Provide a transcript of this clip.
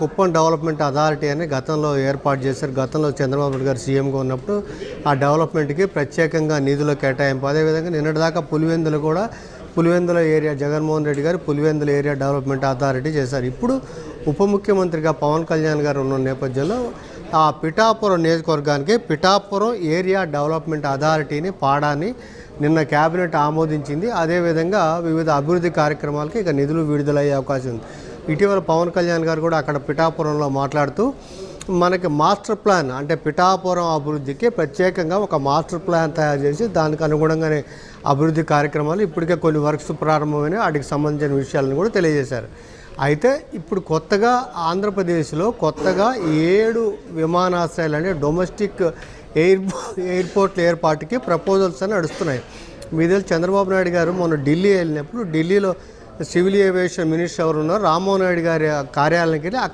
Kuppam development authority అని గతంలో ఏర్పాటు చేశారు. గతంలో చంద్రబాబు నాయుడు గారు సీఎంగా ఉన్నప్పుడు ఆ డెవలప్మెంట్కి ప్రత్యేకంగా నిధులు కేటాయింపు. అదేవిధంగా నిన్నటిదాకా పులివెందుల ఏరియా జగన్మోహన్ రెడ్డి గారు పులివెందుల ఏరియా డెవలప్మెంట్ అథారిటీ చేశారు. ఇప్పుడు ఉప ముఖ్యమంత్రిగా పవన్ కళ్యాణ్ గారు ఉన్న నేపథ్యంలో ఆ పిఠాపురం నియోజకవర్గానికి పిఠాపురం ఏరియా డెవలప్మెంట్ అథారిటీని పాడాన్ని నిన్న కేబినెట్ ఆమోదించింది. అదేవిధంగా వివిధ అభివృద్ధి కార్యక్రమాలకి ఇక నిధులు విడుదలయ్యే అవకాశం ఉంది. ఇటీవల పవన్ కళ్యాణ్ గారు కూడా అక్కడ పిఠాపురంలో మాట్లాడుతూ మనకి మాస్టర్ ప్లాన్ అంటే పిఠాపురం అభివృద్ధికి ప్రత్యేకంగా ఒక మాస్టర్ ప్లాన్ తయారు చేసి దానికి అనుగుణంగానే అభివృద్ధి కార్యక్రమాలు ఇప్పటికే కొన్ని వర్క్స్ ప్రారంభమైన వాటికి సంబంధించిన విషయాలను కూడా తెలియజేశారు. అయితే ఇప్పుడు కొత్తగా ఆంధ్రప్రదేశ్లో 7 విమానాశ్రయాలు అంటే డొమెస్టిక్ ఎయిర్పోర్ట్ల ఏర్పాటుకి ప్రపోజల్స్ అని నడుస్తున్నాయి. మీద చంద్రబాబు నాయుడు గారు మొన్న ఢిల్లీ వెళ్ళినప్పుడు ఢిల్లీలో సివిల్ ఏవియేషన్ మినిస్టర్ ఎవరు ఉన్నారు రామ్మోహన్ నాయుడు గారి కార్యాలయానికి వెళ్ళి అక్కడ